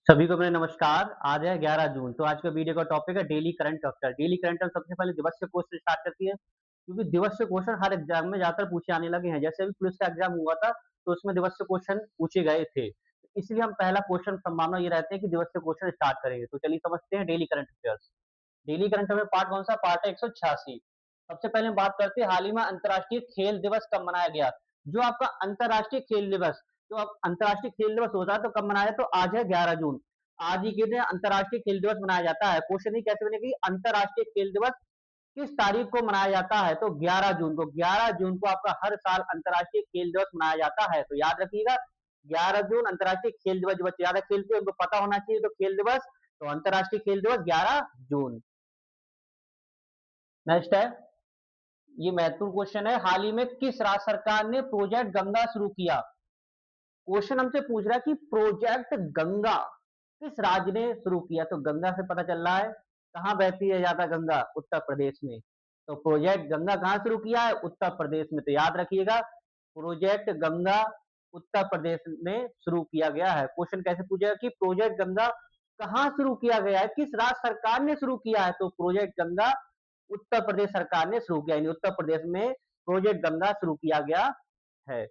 सभी को मेरा नमस्कार। आज है 11 जून। तो आज का वीडियो का टॉपिक है daily current affair. Daily current affair सबसे पहले दिवस से क्वेश्चन स्टार्ट करती है, क्योंकि दिवस से क्वेश्चन हर एग्जाम में ज्यादातर पूछे आने लगे हैं। जैसे अभी पुलिस का एग्जाम हुआ था, तो उसमें दिवस से क्वेश्चन पूछे गए थे। इसलिए हम पहला क्वेश्चन संभावना ये रहते हैं कि दिवस से क्वेश्चन स्टार्ट करेंगे। तो चलिए समझते हैं daily current affairs. Daily current affair part कौन सा? पार्ट है 186। सबसे पहले हम बात करते हैं हाल ही में अंतर्राष्ट्रीय खेल दिवस कब मनाया गया। जो आपका अंतर्राष्ट्रीय खेल दिवस, तो अब अंतर्राष्ट्रीय खेल दिवस होता है तो कब मनाया? तो आज है 11 जून। आज ही के दिन अंतर्राष्ट्रीय खेल दिवस मनाया जाता है। क्वेश्चन ही कैसे बनेगी? अंतर्राष्ट्रीय खेल दिवस किस तारीख को मनाया जाता है? तो 11 जून को। 11 जून को आपका हर साल अंतर्राष्ट्रीय खेल दिवस मनाया जाता है। तो याद रखिएगा, 11 जून अंतर्राष्ट्रीय खेल दिवस। जो बच्चे ज्यादा खेलते हैं उनको पता होना चाहिए। तो खेल दिवस, तो अंतर्राष्ट्रीय खेल दिवस 11 जून। नेक्स्ट है, ये महत्वपूर्ण क्वेश्चन है, हाल ही में किस राज्य सरकार ने प्रोजेक्ट गंगा शुरू किया? क्वेश्चन हमसे पूछ रहा है कि प्रोजेक्ट गंगा किस राज्य ने शुरू किया। तो गंगा से पता चल रहा है कहां बहती है ज्यादा गंगा? उत्तर प्रदेश में। तो प्रोजेक्ट गंगा कहां शुरू किया है? उत्तर प्रदेश में। तो याद रखिएगा, प्रोजेक्ट गंगा उत्तर प्रदेश में शुरू किया गया है। क्वेश्चन कैसे पूछेगा कि प्रोजेक्ट गंगा कहां शुरू किया गया है, किस राज्य सरकार ने शुरू किया है? तो प्रोजेक्ट गंगा उत्तर प्रदेश सरकार ने शुरू किया, यानी उत्तर प्रदेश में प्रोजेक्ट गंगा शुरू किया गया है।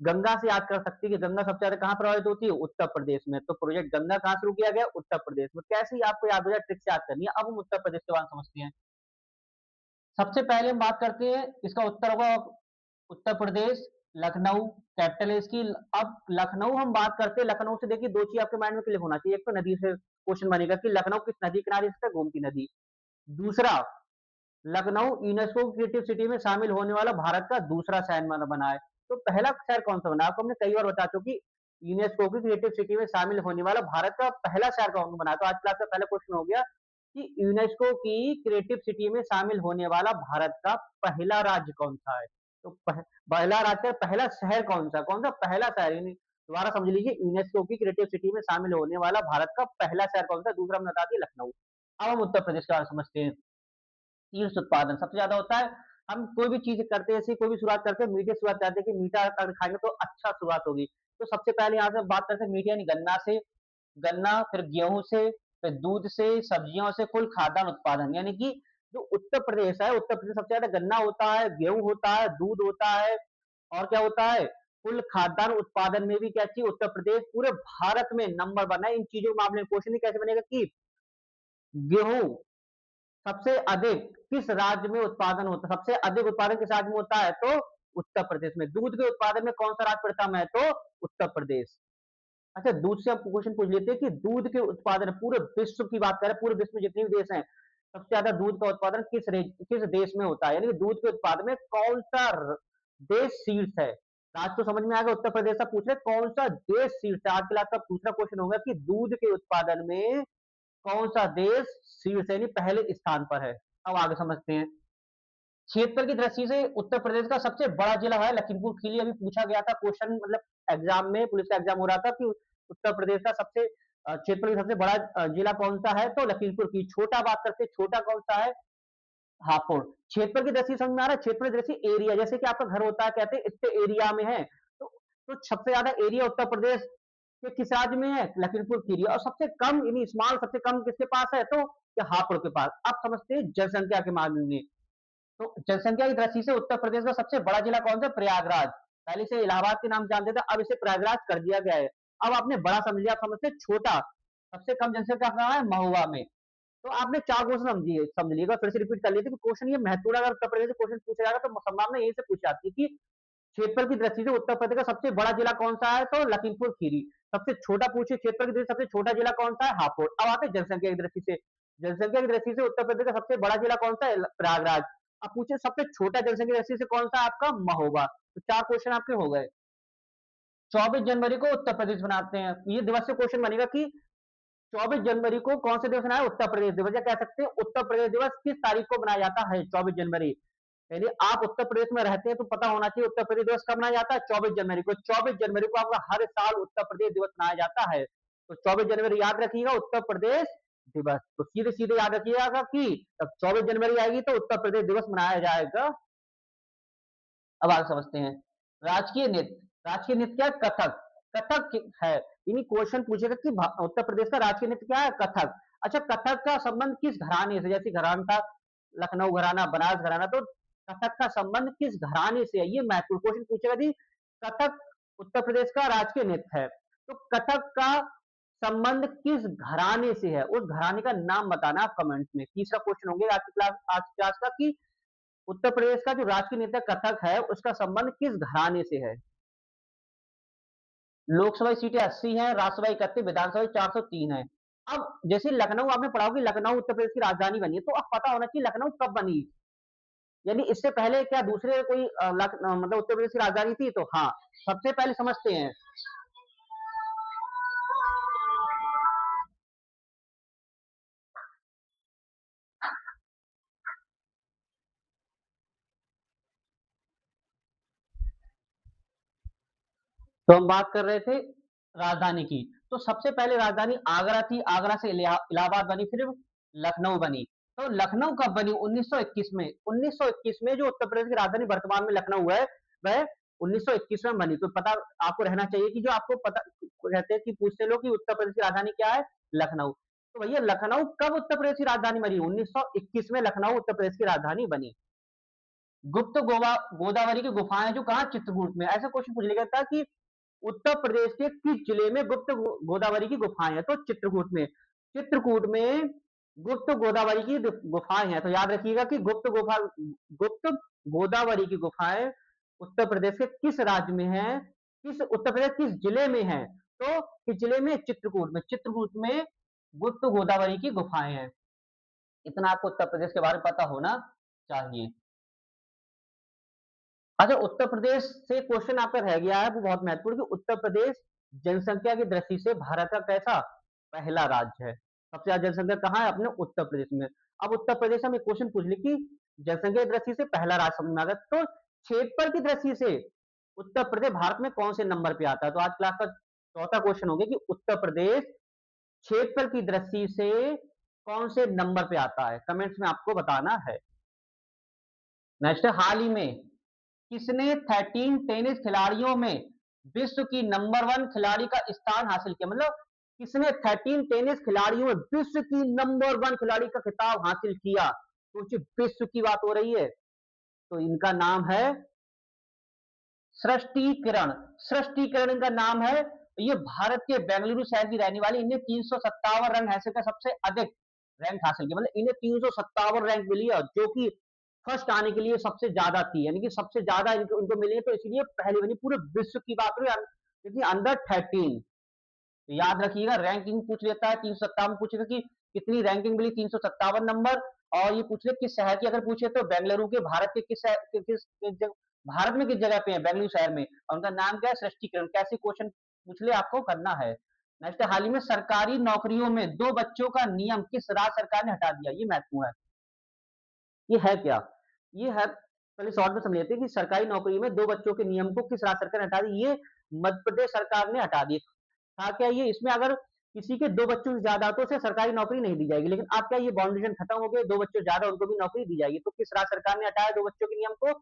गंगा से याद कर सकती है कि गंगा सबसे ज्यादा कहां प्रभावित होती है? उत्तर प्रदेश में। तो प्रोजेक्ट गंगा कहां शुरू किया गया? उत्तर प्रदेश में। कैसे ही आपको याद हो जाए, ट्रिक से याद करनी है। अब हम उत्तर प्रदेश के बारे में समझते हैं। सबसे पहले हम बात करते हैं, इसका उत्तर होगा उत्तर प्रदेश, लखनऊ कैपिटल है इसकी। अब लखनऊ हम बात करते हैं, लखनऊ से देखिए दो चीज आपके माइंड में क्लिक होना चाहिए। एक तो नदी से क्वेश्चन बनेगा कि लखनऊ किस नदी किनारे स्थित है? गोमती नदी। दूसरा, लखनऊ यूनेस्को क्रिएटिव सिटी में शामिल होने वाला भारत का दूसरा शहर बना है। तो पहला शहर कौन सा बना? आपको हमने कई बार बता चुकी, यूनेस्को की क्रिएटिव सिटी में शामिल होने वाला भारत का पहला शहर कौन बना? तो आज क्लास का पहला क्वेश्चन हो गया कि यूनेस्को की क्रिएटिव सिटी में शामिल होने वाला भारत का पहला राज्य कौन सा है? तो पहला राज्य, पहला शहर कौन सा? कौन सा पहला शहर? दोबारा समझ लीजिए, यूनेस्को की क्रिएटिव सिटी में शामिल होने वाला भारत का पहला शहर कौन सा? दूसरा हम बता दिए लखनऊ। अब हम उत्तर प्रदेश का समझते हैं। शीर्ष उत्पादन सबसे ज्यादा होता है। हम कोई भी चीज करते हैं, ऐसी कोई भी शुरुआत करते हैं, मीठे शुरुआत करते हैं कि मीठा अगर खाएंगे तो अच्छा शुरुआत होगी। तो सबसे पहले यहाँ से बात करते हैं मीठे यानी गन्ना से। गन्ना, फिर गेहूं से, फिर दूध से, सब्जियों से, कुल खाद्यान्न उत्पादन। यानी कि जो उत्तर प्रदेश है, उत्तर प्रदेश सबसे ज्यादा गन्ना होता है, गेहूं होता है, दूध होता है, और क्या होता है? कुल खाद्यान्न उत्पादन में भी क्या चाहिए? उत्तर प्रदेश पूरे भारत में नंबर 1 है इन चीजों के मामले में। क्वेश्चन ही कैसे बनेगा कि गेहूं सबसे अधिक किस राज्य में उत्पादन होता है? सबसे अधिक उत्पादन किस राज्य में होता है? तो उत्तर प्रदेश में। दूध के उत्पादन में कौन सा राज्य प्रथम है? तो उत्तर प्रदेश। अच्छा, दूध से आप क्वेश्चन पूछ लेते हैं कि दूध के उत्पादन पूरे विश्व की बात करें, पूरे विश्व में जितने भी देश हैं, सबसे ज्यादा दूध का उत्पादन किस देश में होता है? यानी कि दूध के उत्पादन में कौन सा देश शीर्ष है? राज्य तो समझ में आएगा, उत्तर प्रदेश का पूछ रहे कौन सा देश शीर्ष है। आज के लास्ट का दूसरा क्वेश्चन होगा कि दूध के उत्पादन में कौन सा देश शीर्ष यानी पहले स्थान पर है? अब आगे समझते हैं। क्षेत्र की दृष्टि से उत्तर प्रदेश का सबसे बड़ा जिला है लखीमपुर खीरी। अभी पूछा गया था क्वेश्चन, मतलब एग्जाम में, पुलिस का एग्जाम हो रहा था कि उत्तर प्रदेश का सबसे क्षेत्र में सबसे बड़ा जिला कौन सा है? तो लखीमपुर की। छोटा बात करते हैं, छोटा कौन सा है? हापुड़। क्षेत्र की दृष्टि समझ में आ रहा है? क्षेत्र की दृष्टि एरिया, जैसे कि आपका घर होता है, कहते हैं इतने एरिया में है। तो सबसे ज्यादा एरिया उत्तर प्रदेश के किस राज्य में है? लखीमपुर खीरी। और सबसे कम यानी स्मॉल सबसे कम किसके पास है? तो हापुड़ के पास। अब समझते हैं जनसंख्या के मामले में। तो जनसंख्या की दृष्टि से उत्तर प्रदेश का सबसे बड़ा जिला कौन सा? प्रयागराज। पहले से इलाहाबाद के नाम जानते थे, अब इसे प्रयागराज कर दिया गया है। अब आपने बड़ा समझ लिया, आप समझते छोटा। सबसे कम जनसंख्या कहाँ है? महुआ में। तो आपने चार क्वेश्चन समझिए, समझ लीजिएगा, फिर से रिपीट कर लेते कि क्वेश्चन ये महत्वपूर्ण, अगर उत्तर प्रदेश से क्वेश्चन पूछा जाएगा तो संभावना यही से पूछ जाती है कि क्षेत्र की दृष्टि से उत्तर प्रदेश का सबसे बड़ा जिला कौन सा है? तो लखीमपुर खीरी। सबसे छोटा पूछिए क्षेत्र की दृष्टि सबसे छोटा जिला कौन सा है? हापुड़। अब आते जनसंख्या की दृष्टि से। जनसंख्या की दृष्टि से उत्तर प्रदेश का सबसे बड़ा जिला कौन सा है? प्रयागराज। अब पूछिए सबसे छोटा जनसंख्या की दृष्टि से कौन सा है? आपका महोबा। तो चार क्वेश्चन आपके हो गए। 24 जनवरी को उत्तर प्रदेश बनाते हैं। ये दिवस से क्वेश्चन बनेगा कि 24 जनवरी को कौन सा दिवस मनाया? उत्तर प्रदेश दिवस, या कह सकते हैं उत्तर प्रदेश दिवस किस तारीख को मनाया जाता है? 24 जनवरी। यदि आप उत्तर प्रदेश में रहते हैं तो पता होना चाहिए उत्तर प्रदेश दिवस कब मनाया जाता है? 24 जनवरी को। 24 जनवरी को आपका हर साल उत्तर प्रदेश दिवस मनाया जाता है। तो 24 जनवरी याद रखिएगा, उत्तर प्रदेश दिवस। तो सीधे सीधे याद रखिएगा कि तब 24 जनवरी आएगी तो उत्तर प्रदेश दिवस मनाया जाएगा। अब आगे समझते हैं। राजकीय नृत्य, राजकीय नृत्य क्या? कथक। कथक है, यानी क्वेश्चन पूछेगा कि उत्तर प्रदेश का राजकीय नृत्य क्या है? कथक। अच्छा, कथक का संबंध किस घराने से? जैसे घराना था लखनऊ घराना, बनारस घराना, तो कथक का संबंध किस घराने से है? ये महत्वपूर्ण क्वेश्चन पूछेगा जी। कथक उत्तर प्रदेश का राजकीय नृत्य है, तो कथक का संबंध किस घराने से है? उस घराने का नाम बताना आप कमेंट्स में। तीसरा क्वेश्चन होंगे आज की क्लास का कि उत्तर प्रदेश का जो राजकीय नृत्य कथक है, उसका संबंध किस घराने से है? लोकसभा सीटें 80 हैं, राज्यसभा 31, विधानसभा 403 है। अब जैसे लखनऊ आपने पढ़ा होगा कि लखनऊ उत्तर प्रदेश की राजधानी बनी है, तो अब पता होना चाहिए लखनऊ कब बनी, यानी इससे पहले क्या दूसरे कोई मतलब उत्तर प्रदेश की राजधानी थी? तो हाँ, सबसे पहले समझते हैं। तो हम बात कर रहे थे राजधानी की, तो सबसे पहले राजधानी आगरा थी, आगरा से इलाहाबाद बनी, फिर लखनऊ बनी। तो लखनऊ कब बनी? 1921 में। 1921 में जो उत्तर प्रदेश की राजधानी वर्तमान में लखनऊ है, वह 1921 में बनी। तो पता आपको रहना चाहिए कि जो आपको पता कहते हैं कि पूछते लोग कि उत्तर प्रदेश की राजधानी क्या है? लखनऊ। तो भैया लखनऊ कब उत्तर प्रदेश की राजधानी बनी? 1921 में लखनऊ उत्तर प्रदेश की राजधानी बनी। गुप्त गोदावरी की गुफाएं जो कहा? चित्रकूट में। ऐसा क्वेश्चन पूछ लिया था कि उत्तर प्रदेश के किस जिले में गुप्त गोदावरी की गुफाएं हैं? तो चित्रकूट में। चित्रकूट में गुप्त गोदावरी की गुफाएं हैं, तो याद रखिएगा कि गुप्त गोदावरी की गुफाएं उत्तर प्रदेश के किस राज्य में है? किस उत्तर प्रदेश किस जिले में है? तो किस जिले में? चित्रकूट में। चित्रकूट में गुप्त गोदावरी की गुफाएं हैं। इतना आपको उत्तर प्रदेश के बारे में पता होना चाहिए। अच्छा, उत्तर प्रदेश से क्वेश्चन आपका रह गया है, वो बहुत महत्वपूर्ण, कि उत्तर प्रदेश जनसंख्या की दृष्टि से भारत का कैसा पहला राज्य है? सबसे ज्यादा जनसंख्या कहाँ है? अपने उत्तर प्रदेश में। अब उत्तर प्रदेश में क्वेश्चन पूछ ली कि जनसंख्या की दृष्टि से पहला राज्य समझ में आ गया, तो क्षेत्रफल की दृष्टि से उत्तर प्रदेश भारत में कौन से नंबर पे आता है? तो आज क्लास का चौथा क्वेश्चन हो गया कि उत्तर प्रदेश क्षेत्रफल की दृष्टि से कौन से नंबर पे आता है? कमेंट्स में आपको बताना है। नेक्स्ट, हाल ही में किसने 13 टेनिस खिलाड़ियों में विश्व की नंबर 1 खिलाड़ी का स्थान हासिल किया? मतलब किसने 13 टेनिस खिलाड़ियों में विश्व की नंबर 1 खिलाड़ी का खिताब हासिल किया? तो विश्व की बात हो रही है, तो इनका नाम है सृष्टि किरण। सृष्टि किरण इनका नाम है। ये भारत के बेंगलुरु शहर की रहने वाली, इन्हें 357 रैंक हासिल कर सबसे अधिक रैंक हासिल किया, मतलब इन्हें 357 रैंक मिली है, जो कि फर्स्ट आने के लिए सबसे ज्यादा थी, यानी कि सबसे ज्यादा इनको मिली है, तो इसलिए पहली बनी। पूरे विश्व की बात हुई क्योंकि अंडर 13। तो याद रखिएगा, रैंकिंग पूछ लेता है 357, पूछेगा कि कितनी रैंकिंग मिली? 357 नंबर। और ये पूछ ले किस शहर की, अगर पूछे तो बेंगलुरु के, भारत के भारत में किस जगह पे है? बेंगलुरु शहर में। और उनका नाम क्या है? सृष्टिकरण। कैसे क्वेश्चन पूछ ले आपको करना है। नेक्स्ट, हाल ही में सरकारी नौकरियों में 2 बच्चों का नियम किस राज्य सरकार ने हटा दिया? ये महत्वपूर्ण है। ये है क्या? ये है, पहले शॉर्ट में समझ लेते हैं कि सरकारी नौकरी में 2 बच्चों के नियम को किस राज्य सरकार ने हटा दिया? ये मध्य प्रदेश सरकार ने हटा दिया था। क्या ये इसमें अगर किसी के 2 बच्चों से ज्यादा तो उसे सरकारी नौकरी नहीं दी जाएगी, लेकिन अब क्या ये बाउंडेशन खत्म हो गया? 2 बच्चों से ज्यादा उनको भी नौकरी दी जाएगी। तो किस राज्य सरकार ने हटाया 2 बच्चों के नियम को?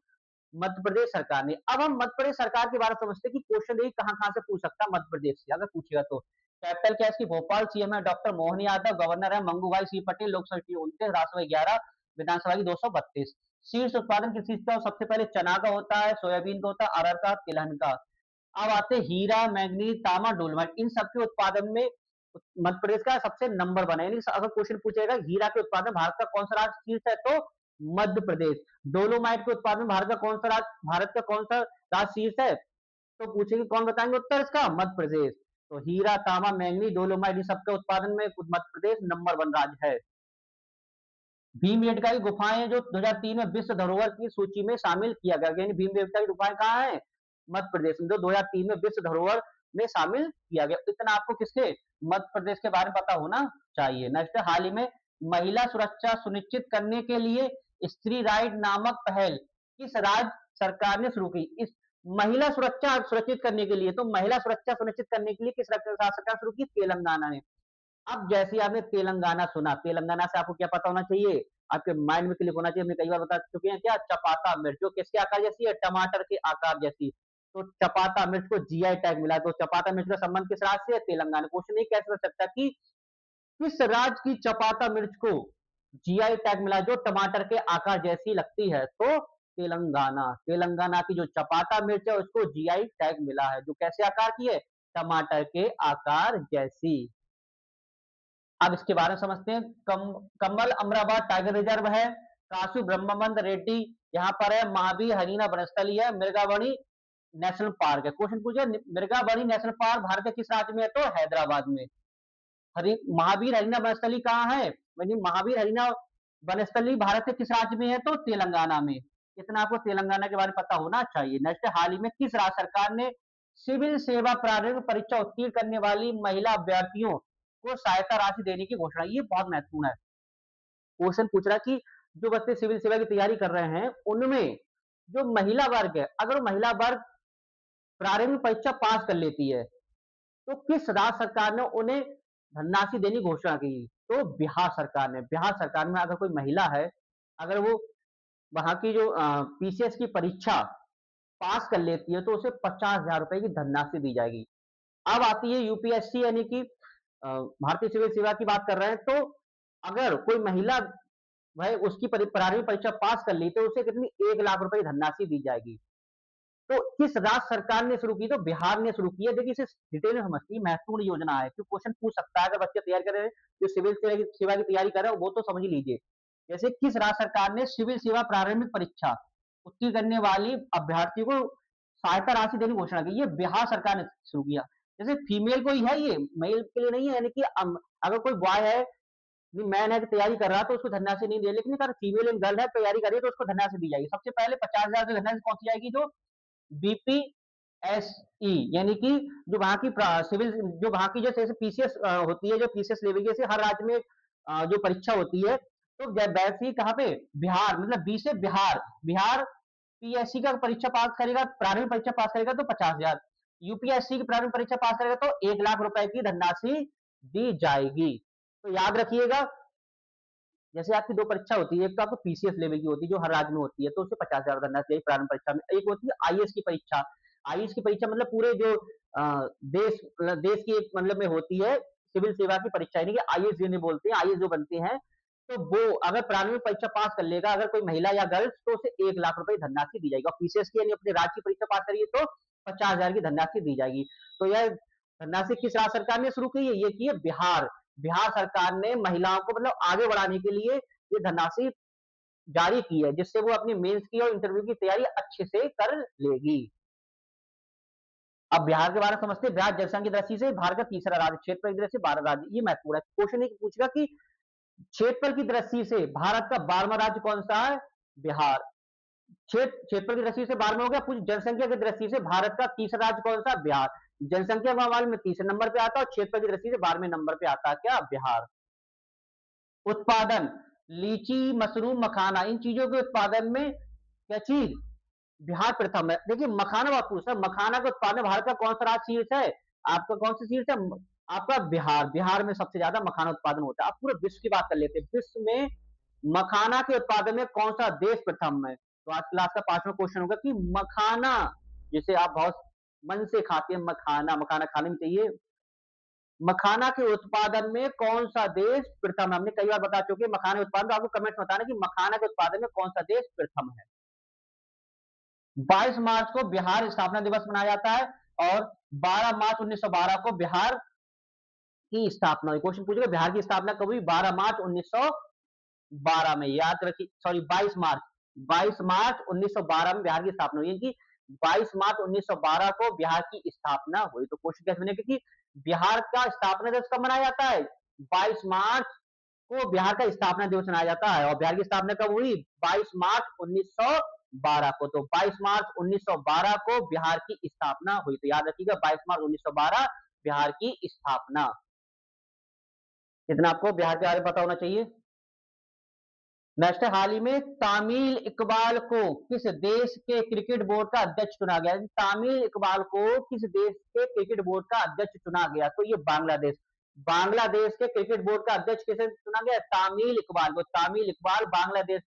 मध्य प्रदेश सरकार ने। अब हम मध्य प्रदेश सरकार के बारे में समझते हैं कि क्वेश्चन देखिए कहां कहां से पूछ सकता है मध्य प्रदेश से, अगर पूछेगा तो। कैपिटल क्या है इसकी? भोपाल। सीएम है डॉक्टर मोहन यादव। गवर्नर है मंगूभाई सिंह पटेल। लोकसभा सीट 29, राज्यसभा 11, विधानसभा की 232। शीर्ष उत्पादन किस चीज का? सबसे पहले चना का होता है, सोयाबीन का होता है, अरहर का, तिलहन का। अब आते हीरा, मैंगनीज, तांबा, डोलमाइट, इन सबके उत्पादन में मध्य प्रदेश का सबसे नंबर बना है। अगर क्वेश्चन पूछेगा हीरा के उत्पादन भारत का कौन सा राज्य शीर्ष है, तो मध्य प्रदेश। डोलोमाइट के उत्पादन भारत का कौन सा राज्य, भारत का कौन सा राज्य शीर्ष है, तो पूछेंगे कौन बताएंगे उत्तर इसका? मध्य प्रदेश। तो हीरा, तांबा, मैंगनीज, डोलोमाइट, इन सबके उत्पादन में मध्य प्रदेश नंबर 1 राज्य है। भीमबेटका की गुफाएं जो 2003 में विश्व धरोहर की सूची में शामिल किया गया, यानी भीमबेटका की गुफाएं कहाँ है? मध्य प्रदेश में, जो 2003 में विश्व धरोहर में शामिल किया गया। इतना आपको किसके? मध्य प्रदेश के बारे में पता होना चाहिए। नेक्स्ट, हाल ही में महिला सुरक्षा सुनिश्चित करने के लिए स्त्री राइट नामक पहल किस राज्य सरकार ने शुरू की? इस महिला सुरक्षा सुरक्षित करने के लिए, तो महिला सुरक्षा सुनिश्चित करने के लिए किस राज्य सरकार शुरू की? तेलंगाना ने। अब जैसे आपने तेलंगाना सुना, तेलंगाना से आपको क्या पता होना चाहिए? आपके माइंड में क्लिक होना चाहिए। हमने कई बार बता चुके हैं क्या? चपाता मिर्च, जो किसके आकार जैसी है? टमाटर के आकार जैसी। तो चपाता मिर्च को जीआई टैग मिला। तो चपाता मिर्च का संबंध किस राज्य से है? तेलंगाना। क्वेश्चन ये कैसे कर सकता कि किस राज्य की चपाता मिर्च को जीआई टैग मिला जो टमाटर के आकार जैसी लगती है? तो तेलंगाना। तेलंगाना की जो चपाता मिर्च है उसको जीआई टैग मिला है, जो कैसे आकार की है? टमाटर के आकार जैसी। अब इसके बारे में समझते हैं। कम्बल अमराबाद टाइगर रिजर्व है, कासु ब्रह्मानंद रेड्डी यहाँ पर है, महावीर हरीना वनस्थली है, मिर्गावणी नेशनल पार्क है। क्वेश्चन पूछे मिर्गावणी नेशनल पार्क भारत के किस राज्य में है? तो हैदराबाद में। महावीर हरीना वनस्थली कहाँ है? महावीर हरीना वनस्थली भारत के किस राज्य में है? तो तेलंगाना में। इतना आपको तेलंगाना के बारे में पता होना चाहिए। नेक्स्ट, हाल ही में किस राज्य सरकार ने सिविल सेवा प्रारंभिक परीक्षा उत्तीर्ण करने वाली महिला अभ्यर्थियों को सहायता राशि देने की घोषणा? ये बहुत महत्वपूर्ण है। क्वेश्चन पूछ रहा है कि जो बच्चे सिविल सेवा की तैयारी कर रहे हैं उनमें जो महिला वर्ग है, अगर महिला वर्ग प्रारंभिक परीक्षा पास कर लेती है तो किस राज्य सरकार ने उन्हें धनराशि देने की घोषणा की? तो बिहार सरकार ने। बिहार सरकार में अगर कोई महिला है, अगर वो वहां की जो पीसीएस की परीक्षा पास कर लेती है तो उसे 50,000 रुपए की धनराशि दी जाएगी। अब आती है यूपीएससी यानी कि भारतीय सिविल सेवा की बात कर रहे हैं। तो अगर कोई महिला वह उसकी प्रारंभिक परीक्षा पास कर ली तो उसे कितनी 1 लाख रुपए की धनराशि दी जाएगी। तो किस राज्य सरकार ने शुरू की? तो बिहार ने शुरू की है। देखिए इसे डिटेल में समझती है, महत्वपूर्ण योजना है। क्यों क्वेश्चन पूछ सकता है अगर बच्चे तैयारी कर रहे हैं, जो सिविल सेवा की तैयारी कर रहे हैं वो तो समझ ही लीजिए। जैसे किस राज्य सरकार ने सिविल सेवा प्रारंभिक परीक्षा उत्तीर्ण करने वाली अभ्यर्थियों को सहायता राशि देने की घोषणा की? ये बिहार सरकार ने शुरू किया। जैसे फीमेल को ही है, ये मेल के लिए नहीं है। यानी कि अगर कोई बॉय है, मैन है कि तैयारी कर रहा तो उसको धनराशि नहीं दे, लेकिन अगर फीमेल एंड गर्ल है तैयारी कर रही है तो उसको धनराशि दी जाएगी। सबसे पहले 50,000 की धनराशि पहुंची जाएगी जो बीपीएसई यानी कि जो वहां की सिविल जो वहां की जैसे पीसीएस होती है, जो पीसीएस लेवल की हर राज्य में जो परीक्षा होती है, तो वैसे कहाँ पे? बिहार, मतलब बी से बिहार। बिहार पीएससी का परीक्षा पास करेगा, प्रारंभिक परीक्षा पास करेगा तो 50,000, यूपीएससी की प्रारंभिक परीक्षा पास करेगा तो 1 लाख रुपए की धनराशि दी जाएगी। तो याद रखिएगा, जैसे आपकी दो परीक्षा होती है, एक तो आपको पीसीएस लेवल की होती है जो हर राज्य में होती है, तो उससे 50,000 धनराशि प्रारंभिक परीक्षा में। एक होती है आईएएस की परीक्षा। आईएएस की परीक्षा मतलब पूरे जो देश की मतलब में होती है सिविल सेवा की परीक्षा, यानी कि आईएएस जिन्हें बोलते हैं, आईएएस जो बनते हैं, तो वो अगर प्रारंभिक परीक्षा पास कर लेगा, अगर कोई महिला या गर्ल्स, तो उसे 1 लाख रुपए की धनराशि दी जाएगी। और पीसीएस की यानी अपने राज्य की परीक्षा पास करिए तो 50,000 की धनराशि दी जाएगी। तो यह धनराशि किस राज्य सरकार ने शुरू की है? ये की है बिहार। बिहार सरकार ने महिलाओं को मतलब आगे बढ़ाने के लिए ये धनराशि जारी की है, जिससे वो अपनी मेंस की और इंटरव्यू की तैयारी अच्छे से कर लेगी। अब बिहार के बारे में समझते हैं। बिहार जनसंख्या की दृष्टि से भारत का तीसरा राज्य, क्षेत्रफल की दृष्टि से 12 राज्य। ये महत्वपूर्ण है। क्वेश्चन एक पूछेगा कि क्षेत्रफल की दृष्टि से भारत का 12वां राज्य कौन सा है? बिहार। क्षेत्रफल की दृष्टि से 12वां हो गया। कुछ जनसंख्या की दृष्टि से भारत का तीसरा राज्य कौन सा? बिहार। जनसंख्या मामले में तीसरे नंबर पे आता है और क्षेत्रफल की दृष्टि से 12वें नंबर पे आता है क्या? बिहार। उत्पादन, लीची, मशरूम, मखाना, इन चीजों के उत्पादन में क्या चीज? बिहार प्रथम है। देखिए मखाना बात पूछ रहा है, मखाना के उत्पादन भारत का कौन सा राज्य शीर्ष है? आपका कौन सा शीर्ष है? आपका बिहार। बिहार में सबसे ज्यादा मखाना उत्पादन होता है। आप पूरे विश्व की बात कर लेते हैं, विश्व में मखाना के उत्पादन में कौन सा देश प्रथम है? तो आज क्लास का 5वां क्वेश्चन होगा कि मखाना, जिसे आप बहुत मन से खाते हैं, मखाना, मखाना खाने में चाहिए, मखाना के उत्पादन में कौन सा देश प्रथम है? हमने कई बार बता चुके मखाना उत्पादन, तो आपको कमेंट में बताना कि मखाना के उत्पादन में कौन सा देश प्रथम है। 22 मार्च को बिहार स्थापना दिवस मनाया जाता है और 12 मार्च 1912 को बिहार की स्थापना हुई। क्वेश्चन पूछेगा बिहार की स्थापना कब हुई? 12 मार्च 1912 में। याद रखिए, सॉरी 22 मार्च 1912 में बिहार की स्थापना हुई, कि 22 मार्च 1912 को बिहार की स्थापना हुई। तो क्वेश्चन कैसे बनेगा कि बिहार का स्थापना दिवस कब मनाया जाता है? 22 मार्च को बिहार का स्थापना दिवस मनाया जाता है। और बिहार की स्थापना कब हुई? 22 मार्च 1912 को। तो 22 मार्च 1912 को बिहार की स्थापना हुई। तो याद रखिएगा 22 मार्च 1912 बिहार की स्थापना। इतना आपको बिहार के बारे में पता होना चाहिए। नेक्स्ट, हाल ही में तामिल इकबाल को किस देश के क्रिकेट बोर्ड का अध्यक्ष चुना गया? तामिल इकबाल को किस देश के क्रिकेट बोर्ड का अध्यक्ष चुना गया? तो ये बांग्लादेश। बांग्लादेश के क्रिकेट बोर्ड का अध्यक्ष किसे चुना गया? तामिल इकबाल को। तामिल इकबाल बांग्लादेश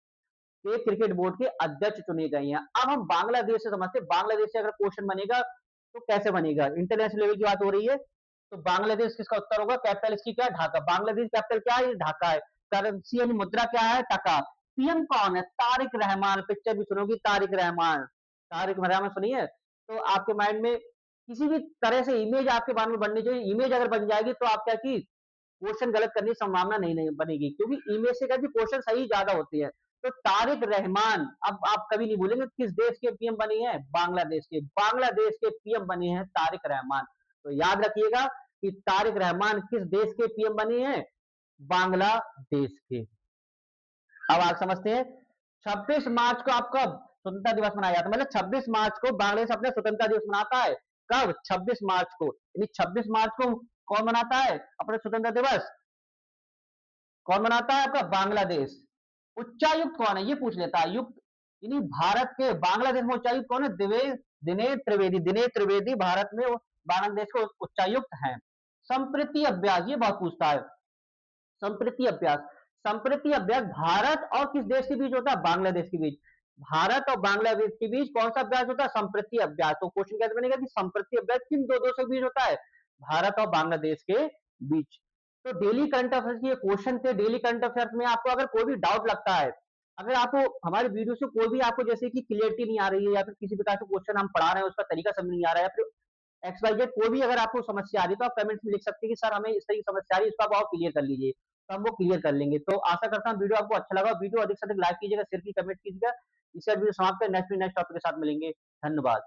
के क्रिकेट बोर्ड के अध्यक्ष चुने गए हैं। अब हम बांग्लादेश से समझते हैं, बांग्लादेश से अगर क्वेश्चन बनेगा तो कैसे बनेगा, इंटरनेशनल लेवल की बात हो रही है, तो बांग्लादेश किसका उत्तर होगा, कैपिटल इसकी क्या है, ढाका। बांग्लादेश कैपिटल क्या है, ढाका है। करेंसी यानी मुद्रा क्या है, टका। पीएम कौन है, तारिक रहमान। पिक्चर भी सुनोगी, तारिक रहमान। तारिक रहमान सुनिए, तो आपके माइंड में किसी भी तरह से इमेज आपके बारे में बननी चाहिए। इमेज अगर बन जाएगी तो आप क्या की क्वेश्चन गलत करने की संभावना नहीं बनेगी, क्योंकि इमेज से क्या क्वेश्चन सही ज्यादा होती है। तो तारिक रहमान, अब आप कभी नहीं भूलेंगे किस देश के पीएम बने हैं, बांग्लादेश के। बांग्लादेश के पीएम बने हैं तारिक रहमान। तो याद रखिएगा कि तारिक रहमान किस देश के पीएम बने हैं, बांग्लादेश के। अब आप समझते हैं 26 मार्च को आपका स्वतंत्रता दिवस मनाया जाता है, मतलब 26 मार्च को बांग्लादेश अपना स्वतंत्रता दिवस मनाता है। कब, 26 मार्च को। यानी 26 मार्च को कौन मनाता है अपना स्वतंत्रता दिवस, कौन मनाता है आपका, बांग्लादेश। उच्चायुक्त कौन है ये पूछ लेता है, युक्त यानी भारत के बांग्लादेश में उच्चायुक्त कौन है, दिनेश त्रिवेदी। दिनेश त्रिवेदी भारत में बांग्लादेश को उच्चायुक्त हैं। संप्रति अभ्यास ये बहुत पूछता है, संप्रति अभ्यास। संप्रति अभ्यास भारत और किस देश के बीच होता है, बांग्लादेश के बीच। भारत और बांग्लादेश के बीच कौन सा अभ्यास होता है, संप्रति अभ्यास। तो क्वेश्चन कैसे बनेगा कि संप्रति अभ्यास किन दो देशों के बीच होता है, भारत और बांग्लादेश के बीच। तो डेली करंट अफेयर्स के क्वेश्चन थे। डेली करंट अफेयर्स में आपको अगर कोई भी डाउट लगता है, अगर आपको हमारे वीडियो से कोई भी आपको जैसे कि क्लियरिटी नहीं आ रही है, या फिर किसी प्रकार से क्वेश्चन हम पढ़ा रहे हैं उसका तरीका समझ नहीं आ रहा है, या फिर एक्स वाई जेड कोई भी अगर आपको समस्या आ रही है, तो आप कमेंट्स में लिख सकते हैं कि सर हमें इस तरह की समस्या आ रही है, इसको आप और क्लियर कर लीजिए, तो हम वो क्लियर कर लेंगे। तो आशा करता हूँ वीडियो आपको अच्छा लगा। वीडियो अधिक से अधिक लाइक कीजिएगा, शेयर की, कमेंट कीजिएगा। इसे वीडियो समाप्त कर, नेक्स्ट टॉपिक के साथ मिलेंगे। धन्यवाद।